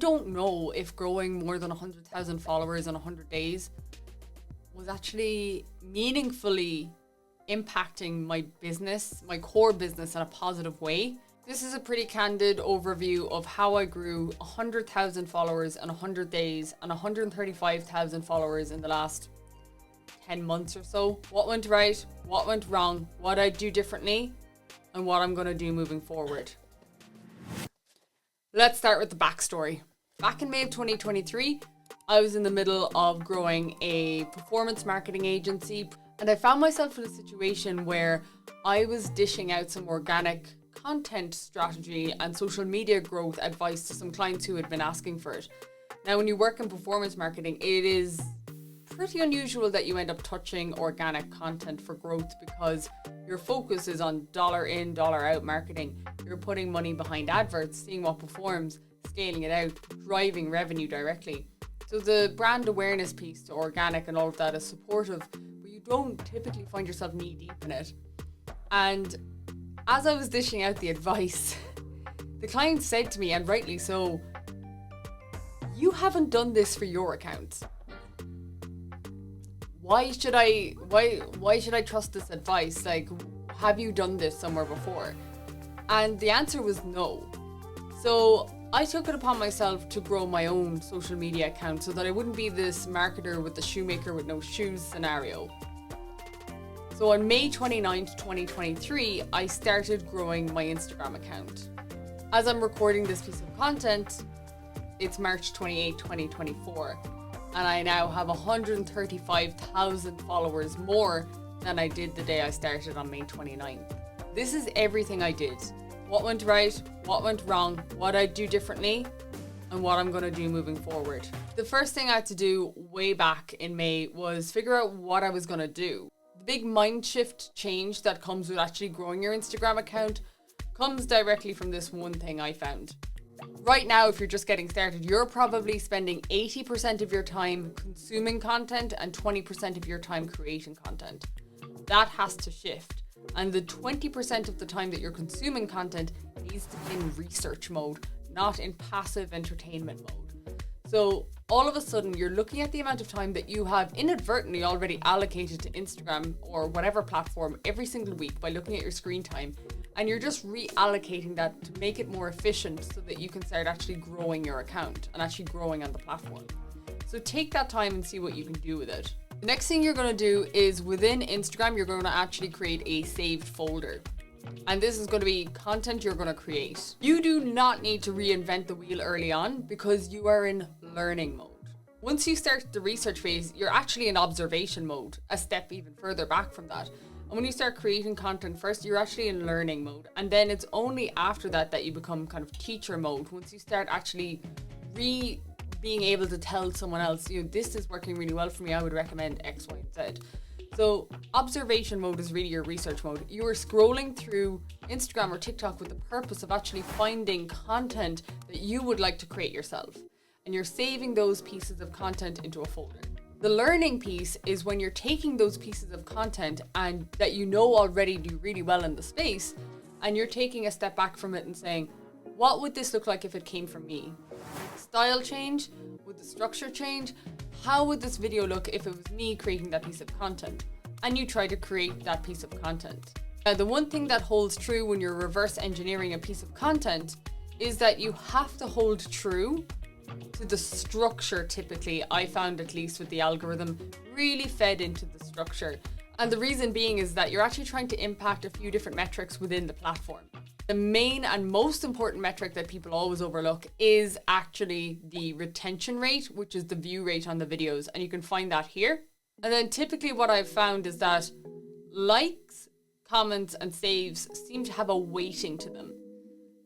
don't know if growing more than 100,000 followers in 100 days was actually meaningfully impacting my business, my core business, in a positive way. This is a pretty candid overview of how I grew 100,000 followers in 100 days and 135,000 followers in the last 10 months or so. What went right, what went wrong, what I'd do differently, and what I'm going to do moving forward. Let's start with the backstory. Back in May of 2023, I was in the middle of growing a performance marketing agency, and I found myself in a situation where I was dishing out some organic content strategy and social media growth advice to some clients who had been asking for it. Now, when you work in performance marketing, it is pretty unusual that you end up touching organic content for growth because your focus is on dollar in, dollar out marketing. You're putting money behind adverts, seeing what performs, scaling it out, driving revenue directly. So the brand awareness piece to organic and all of that is supportive, but you don't typically find yourself knee deep in it. And as I was dishing out the advice, the client said to me, and rightly so, "You haven't done this for your account. Why should I trust this advice? Like, have you done this somewhere before?" And the answer was no. So I took it upon myself to grow my own social media account so that I wouldn't be this marketer with the shoemaker with no shoes scenario. So on May 29th, 2023, I started growing my Instagram account. As I'm recording this piece of content, it's March 28, 2024. And I now have 135,000 followers more than I did the day I started on May 29th. This is everything I did. What went right, what went wrong, what I'd do differently, and what I'm going to do moving forward. The first thing I had to do way back in May was figure out what I was going to do. The big mind shift change that comes with actually growing your Instagram account comes directly from this one thing I found. Right now, if you're just getting started, you're probably spending 80% of your time consuming content and 20% of your time creating content. That has to shift. And the 20% of the time that you're consuming content needs to be in research mode, not in passive entertainment mode. So all of a sudden, you're looking at the amount of time that you have inadvertently already allocated to Instagram or whatever platform every single week by looking at your screen time. And you're just reallocating that to make it more efficient so that you can start actually growing your account and actually growing on the platform. So take that time and see what you can do with it. The next thing you're going to do is within Instagram, you're going to actually create a saved folder. And this is going to be content you're going to create. You do not need to reinvent the wheel early on because you are in learning mode. Once you start the research phase, you're actually in observation mode, a step even further back from that. And when you start creating content first, you're actually in learning mode. And then it's only after that that you become kind of teacher mode. Once you start actually being able to tell someone else, this is working really well for me, I would recommend X, Y, and Z. So observation mode is really your research mode. You are scrolling through Instagram or TikTok with the purpose of actually finding content that you would like to create yourself. And you're saving those pieces of content into a folder. The learning piece is when you're taking those pieces of content and that you know already do really well in the space, and you're taking a step back from it and saying, what would this look like if it came from me? Style change? Would the structure change? How would this video look if it was me creating that piece of content? And you try to create that piece of content. Now, the one thing that holds true when you're reverse engineering a piece of content is that you have to hold true to the structure. Typically, I found, at least with the algorithm, really fed into the structure. And the reason being is that you're actually trying to impact a few different metrics within the platform. The main and most important metric that people always overlook is actually the retention rate, which is the view rate on the videos. And you can find that here. And then typically what I've found is that likes, comments, and saves seem to have a weighting to them.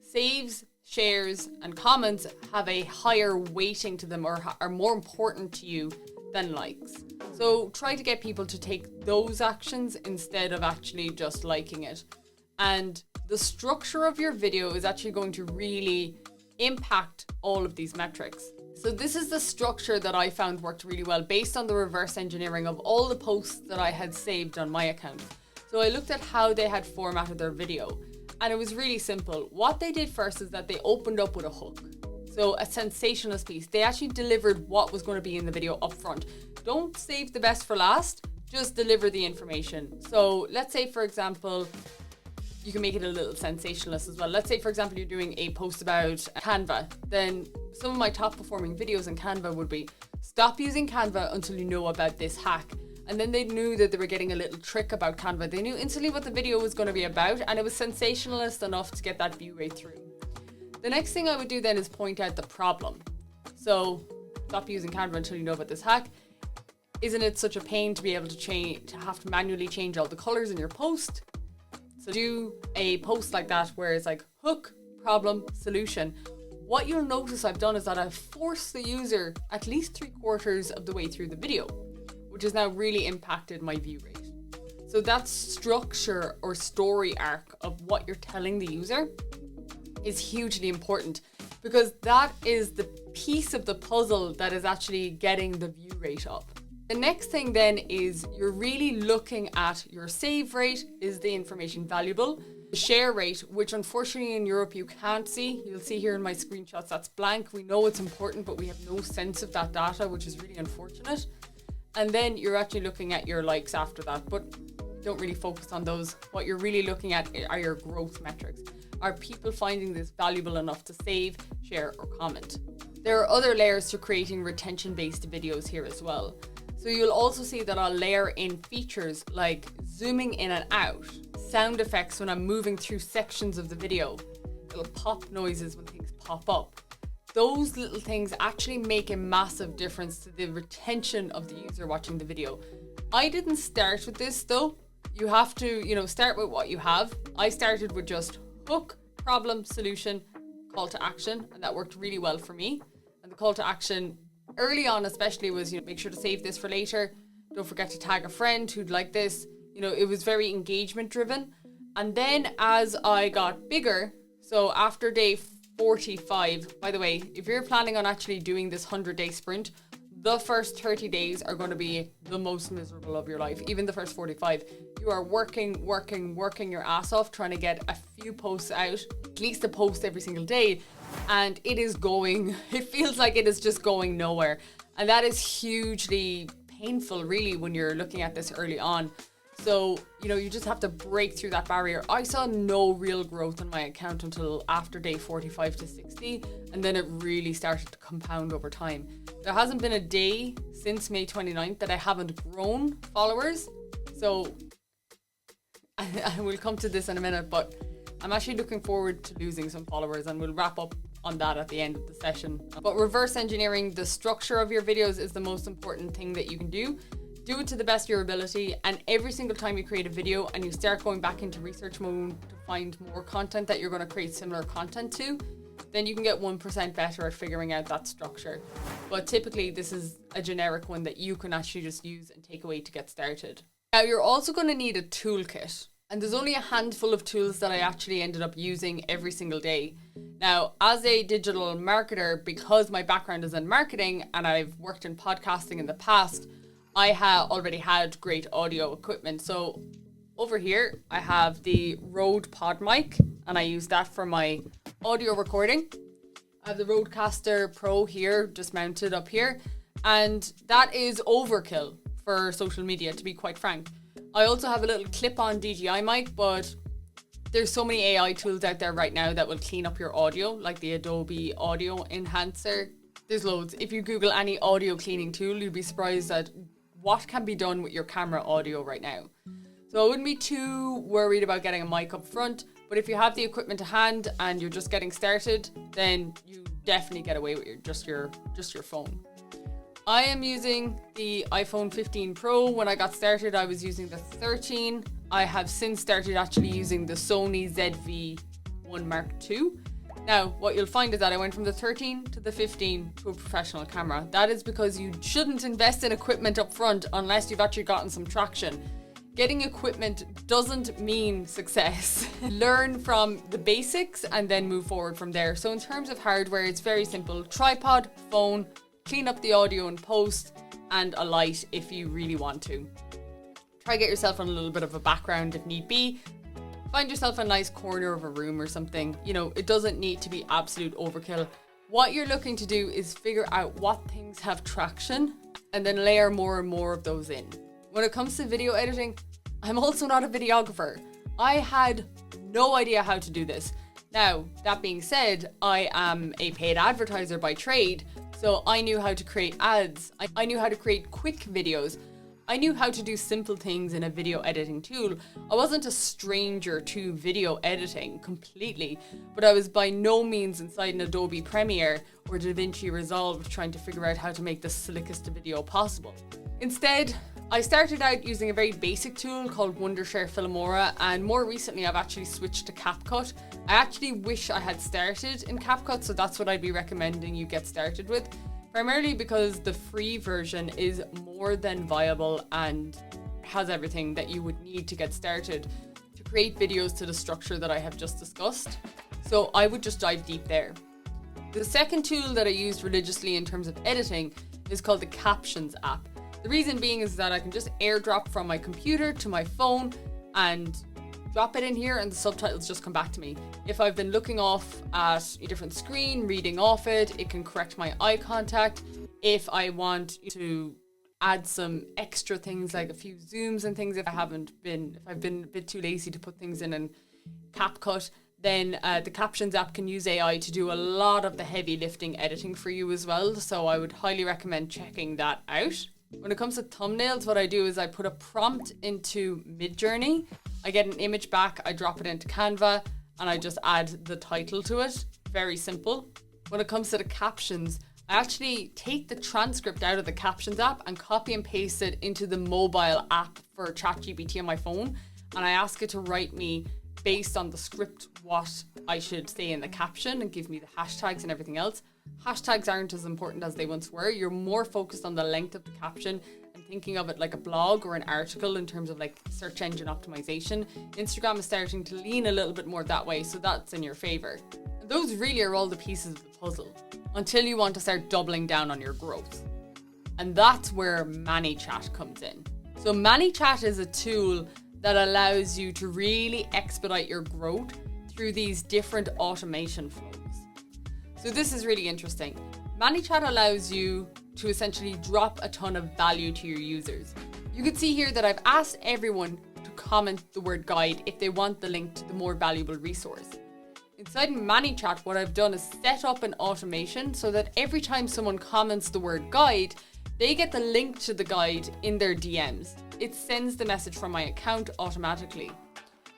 Saves, shares, and comments have a higher weighting to them, or are more important to you than likes. So try to get people to take those actions instead of actually just liking it. And the structure of your video is actually going to really impact all of these metrics. So this is the structure that I found worked really well based on the reverse engineering of all the posts that I had saved on my account. So I looked at how they had formatted their video, and it was really simple. What they did first is that they opened up with a hook. So a sensationalist piece. They actually delivered what was going to be in the video up front. Don't save the best for last, just deliver the information. So let's say, for example, you can make it a little sensationalist as well. Let's say, for example, you're doing a post about Canva. Then some of my top performing videos in Canva would be, stop using Canva until you know about this hack. And then they knew that they were getting a little trick about Canva. They knew instantly what the video was going to be about, and it was sensationalist enough to get that view rate through. The next thing I would do then is point out the problem. So stop using Canva until you know about this hack. Isn't it such a pain to be able to have to manually change all the colors in your post? So do a post like that where it's like hook, problem, solution. What you'll notice I've done is that I've forced the user at least 3/4 of the way through the video, which has now really impacted my view rate. So that structure or story arc of what you're telling the user is hugely important, because that is the piece of the puzzle that is actually getting the view rate up. The next thing then is you're really looking at your save rate. Is the information valuable? The share rate, which unfortunately in Europe you can't see. You'll see here in my screenshots that's blank. We know it's important, but we have no sense of that data, which is really unfortunate. And then you're actually looking at your likes after that, but don't really focus on those. What you're really looking at are your growth metrics. Are people finding this valuable enough to save, share, or comment? There are other layers to creating retention-based videos here as well. So you'll also see that I'll layer in features like zooming in and out, sound effects when I'm moving through sections of the video, little pop noises when things pop up. Those little things actually make a massive difference to the retention of the user watching the video. I didn't start with this though. You have to, start with what you have. I started with just hook, problem, solution, call to action, and that worked really well for me. And the call to action early on especially was, make sure to save this for later. Don't forget to tag a friend who'd like this. It was very engagement driven. And then as I got bigger, so after day 45, by the way, if you're planning on actually doing this 100-day sprint, the first 30 days are going to be the most miserable of your life. Even the first 45, you are working your ass off trying to get a few posts out, at least a post every single day. And it feels like it is just going nowhere. And that is hugely painful, really, when you're looking at this early on. So, you just have to break through that barrier. I saw no real growth in my account until after day 45 to 60, and then it really started to compound over time. There hasn't been a day since May 29th that I haven't grown followers. So, I will come to this in a minute, but I'm actually looking forward to losing some followers, and we'll wrap up on that at the end of the session. But reverse engineering the structure of your videos is the most important thing that you can do. Do it to the best of your ability, and every single time you create a video and you start going back into research mode to find more content that you're going to create similar content to, then you can get 1% better at figuring out that structure. But typically this is a generic one that you can actually just use and take away to get started. Now you're also going to need a toolkit, and there's only a handful of tools that I actually ended up using every single day. Now, as a digital marketer, because my background is in marketing and I've worked in podcasting in the past, I already had great audio equipment. So over here, I have the Rode PodMic, and I use that for my audio recording. I have the Rodecaster Pro here, just mounted up here, and that is overkill for social media, to be quite frank. I also have a little clip-on DJI mic, but there's so many AI tools out there right now that will clean up your audio, like the Adobe Audio Enhancer. There's loads. If you Google any audio cleaning tool, you'd be surprised at what can be done with your camera audio right now. So I wouldn't be too worried about getting a mic up front, but if you have the equipment to hand and you're just getting started, then you definitely get away with just your phone. I am using the iPhone 15 Pro. When I got started, I was using the 13. I have since started actually using the Sony ZV-1 Mark II. Now, what you'll find is that I went from the 13 to the 15 to a professional camera. That is because you shouldn't invest in equipment up front unless you've actually gotten some traction. Getting equipment doesn't mean success. Learn from the basics and then move forward from there. So in terms of hardware, it's very simple. Tripod, phone, clean up the audio in post, and a light if you really want to. Try get yourself on a little bit of a background if need be. Find yourself a nice corner of a room or something. It doesn't need to be absolute overkill. What you're looking to do is figure out what things have traction and then layer more and more of those in. When it comes to video editing, I'm also not a videographer. I had no idea how to do this. Now, that being said, I am a paid advertiser by trade, so I knew how to create ads. I knew how to create quick videos. I knew how to do simple things in a video editing tool. I wasn't a stranger to video editing completely, but I was by no means inside an Adobe Premiere or DaVinci Resolve trying to figure out how to make the slickest video possible. Instead, I started out using a very basic tool called Wondershare Filmora, and more recently I've actually switched to CapCut. I actually wish I had started in CapCut, so that's what I'd be recommending you get started with. Primarily because the free version is more than viable and has everything that you would need to get started to create videos to the structure that I have just discussed. So I would just dive deep there. The second tool that I use religiously in terms of editing is called the Captions app. The reason being is that I can just airdrop from my computer to my phone and drop it in here and the subtitles just come back to me. If I've been looking off at a different screen, reading off it, it can correct my eye contact. If I want to add some extra things like a few zooms and things, if I've been a bit too lazy to put things in CapCut, then the Captions app can use AI to do a lot of the heavy lifting editing for you as well. So I would highly recommend checking that out. When it comes to thumbnails, what I do is I put a prompt into Midjourney. I get an image back, I drop it into Canva, and I just add the title to it. Very simple. When it comes to the captions, I actually take the transcript out of the Captions app and copy and paste it into the mobile app for ChatGPT on my phone. And I ask it to write me, based on the script, what I should say in the caption and give me the hashtags and everything else. Hashtags aren't as important as they once were. You're more focused on the length of the caption and thinking of it like a blog or an article in terms of like search engine optimization. Instagram is starting to lean a little bit more that way, so that's in your favor. And those really are all the pieces of the puzzle until you want to start doubling down on your growth. And that's where ManyChat comes in. So ManyChat is a tool that allows you to really expedite your growth through these different automation flows. So this is really interesting. ManyChat allows you to essentially drop a ton of value to your users. You can see here that I've asked everyone to comment the word guide if they want the link to the more valuable resource. Inside ManyChat, what I've done is set up an automation so that every time someone comments the word guide, they get the link to the guide in their DMs. It sends the message from my account automatically.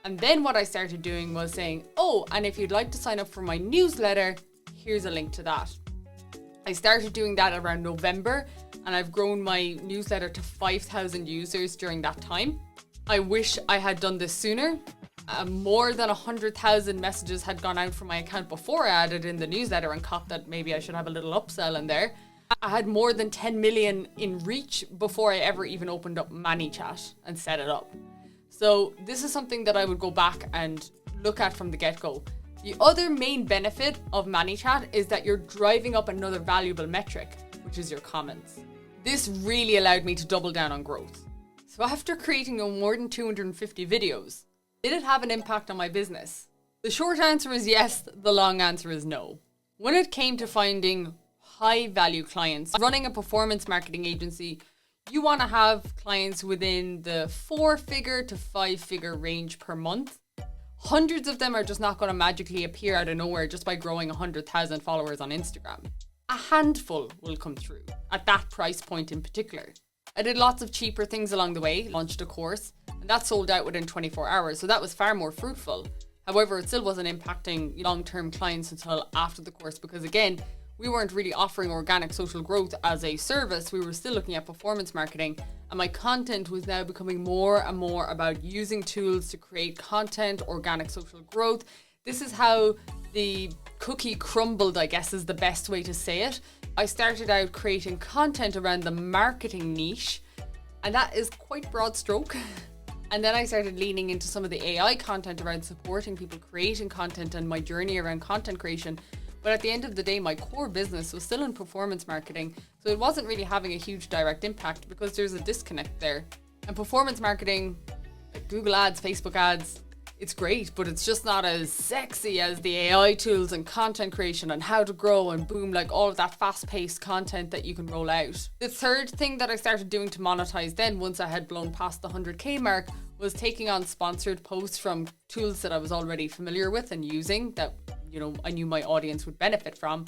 And then what I started doing was saying, oh, and if you'd like to sign up for my newsletter, here's a link to that. I started doing that around November, and I've grown my newsletter to 5,000 users during that time. I wish I had done this sooner. More than 100,000 messages had gone out from my account before I added in the newsletter and caught that maybe I should have a little upsell in there. I had more than 10 million in reach before I ever even opened up ManyChat and set it up. So this is something that I would go back and look at from the get-go. The other main benefit of ManyChat is that you're driving up another valuable metric, which is your comments. This really allowed me to double down on growth. So after creating more than 250 videos, did it have an impact on my business? The short answer is yes, the long answer is no. When it came to finding high value clients, running a performance marketing agency, you want to have clients within the 4-figure to 5-figure range per month. Hundreds of them are just not going to magically appear out of nowhere just by growing 100,000 followers on Instagram. A handful will come through at that price point in particular. I did lots of cheaper things along the way, launched a course, and that sold out within 24 hours, so that was far more fruitful. However, it still wasn't impacting long-term clients until after the course because, again, we weren't really offering organic social growth as a service. We were still looking at performance marketing, and my content was now becoming more and more about using tools to create content, organic social growth. This is how the cookie crumbled, I guess is the best way to say it. I started out creating content around the marketing niche, and that is quite broad stroke. And then I started leaning into some of the AI content around supporting people creating content and my journey around content creation. But at the end of the day, my core business was still in performance marketing, so it wasn't really having a huge direct impact because there's a disconnect there. And performance marketing, like Google ads, Facebook ads, it's great, but it's just not as sexy as the AI tools and content creation and how to grow and boom, like all of that fast-paced content that you can roll out. The third thing that I started doing to monetize then, once I had blown past the 100K mark, was taking on sponsored posts from tools that I was already familiar with and using that, you know, I knew my audience would benefit from.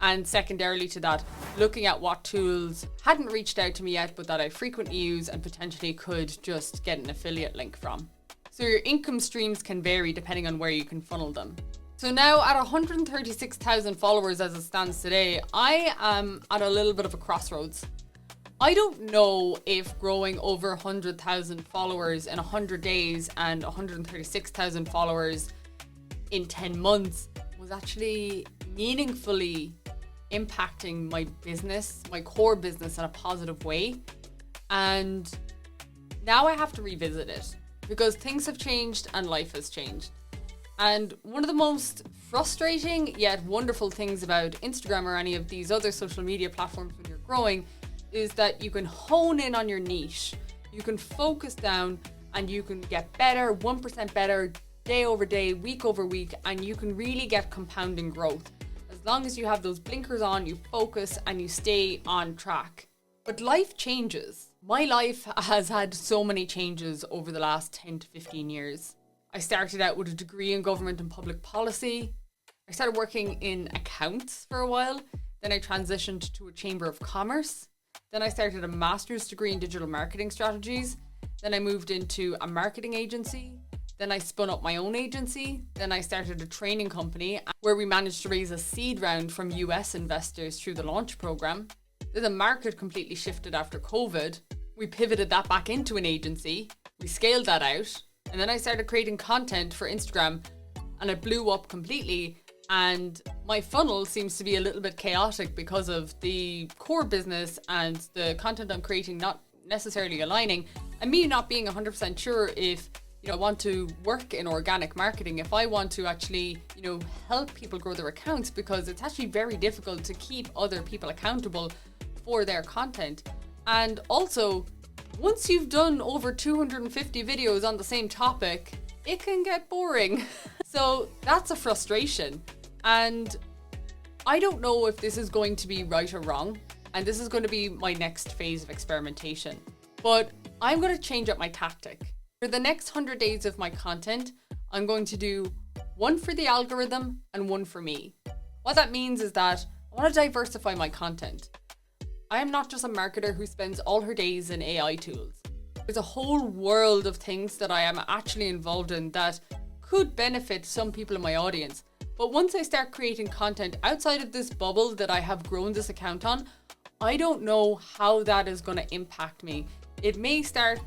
And secondarily to that, looking at what tools hadn't reached out to me yet, but that I frequently use and potentially could just get an affiliate link from. So your income streams can vary depending on where you can funnel them. So now at 136,000 followers as it stands today, I am at a little bit of a crossroads. I don't know if growing over 100,000 followers in 100 days and 136,000 followers in 10 months was actually meaningfully impacting my business, my core business, in a positive way. And now I have to revisit it because things have changed and life has changed. And one of the most frustrating yet wonderful things about Instagram or any of these other social media platforms when you're growing is that you can hone in on your niche. You can focus down and you can get better, 1% better, day over day, week over week, and you can really get compounding growth. As long as you have those blinkers on, you focus and you stay on track. But life changes. My life has had so many changes over the last 10 to 15 years. I started out with a degree in government and public policy. I started working in accounts for a while. Then I transitioned to a chamber of commerce. Then I started a master's degree in digital marketing strategies. Then I moved into a marketing agency. Then I spun up my own agency. Then I started a training company where we managed to raise a seed round from US investors through the launch program. Then the market completely shifted after COVID. We pivoted that back into an agency. We scaled that out. And then I started creating content for Instagram and it blew up completely. And my funnel seems to be a little bit chaotic because of the core business and the content I'm creating not necessarily aligning, and me not being 100% sure if, you know, I want to work in organic marketing, if I want to actually, you know, help people grow their accounts, because it's actually very difficult to keep other people accountable for their content. And also, once you've done over 250 videos on the same topic, it can get boring. So that's a frustration. And I don't know if this is going to be right or wrong. And this is going to be my next phase of experimentation. But I'm going to change up my tactic. For the next 100 days of my content, I'm going to do one for the algorithm and one for me. What that means is that I want to diversify my content. I am not just a marketer who spends all her days in AI tools. There's a whole world of things that I am actually involved in that could benefit some people in my audience. But once I start creating content outside of this bubble that I have grown this account on, I don't know how that is going to impact me. It may start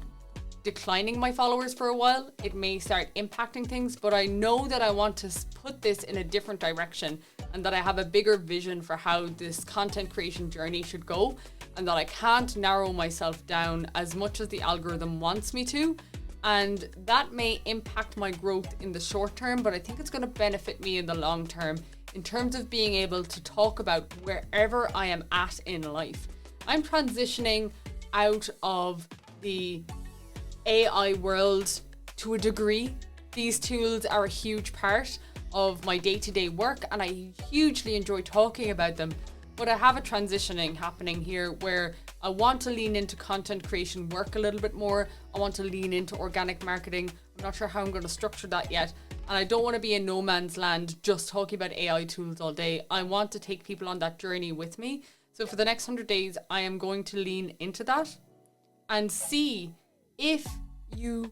declining my followers for a while. It may start impacting things, but I know that I want to put this in a different direction and that I have a bigger vision for how this content creation journey should go, and that I can't narrow myself down as much as the algorithm wants me to. And that may impact my growth in the short term, but I think it's going to benefit me in the long term in terms of being able to talk about wherever I am at in life. I'm transitioning out of the AI world to a degree. These tools are a huge part of my day-to-day work and I hugely enjoy talking about them. But I have a transitioning happening here where I want to lean into content creation work a little bit more. I want to lean into organic marketing. I'm not sure how I'm going to structure that yet. And I don't want to be in no man's land just talking about AI tools all day. I want to take people on that journey with me. So for the next 100 days, I am going to lean into that and see if you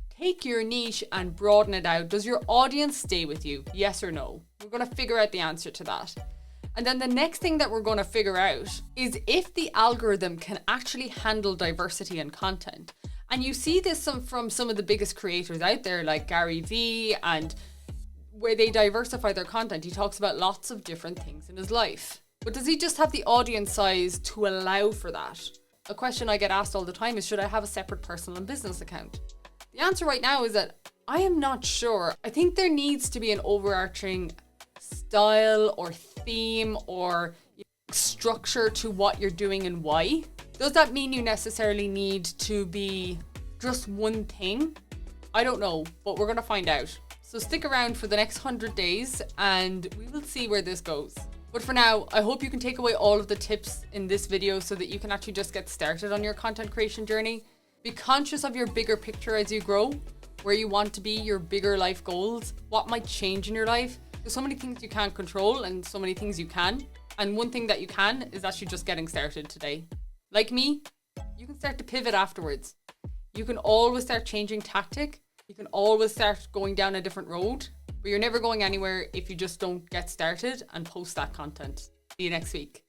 take your niche and broaden it out. Does your audience stay with you? Yes or no? We're going to figure out the answer to that. And then the next thing that we're going to figure out is if the algorithm can actually handle diversity in content. And you see this from some of the biggest creators out there like Gary Vee, and where they diversify their content. He talks about lots of different things in his life. But does he just have the audience size to allow for that? A question I get asked all the time is, should I have a separate personal and business account? The answer right now is that I am not sure. I think there needs to be an overarching style or theme or structure to what you're doing and why. Does that mean you necessarily need to be just one thing? I don't know, but we're going to find out. So stick around for the next 100 days and we will see where this goes. But for now, I hope you can take away all of the tips in this video so that you can actually just get started on your content creation journey. Be conscious of your bigger picture as you grow, where you want to be, your bigger life goals, what might change in your life. There's so many things you can't control and so many things you can. And one thing that you can is actually just getting started today. Like me, you can start to pivot afterwards. You can always start changing tactic. You can always start going down a different road, but you're never going anywhere if you just don't get started and post that content. See you next week.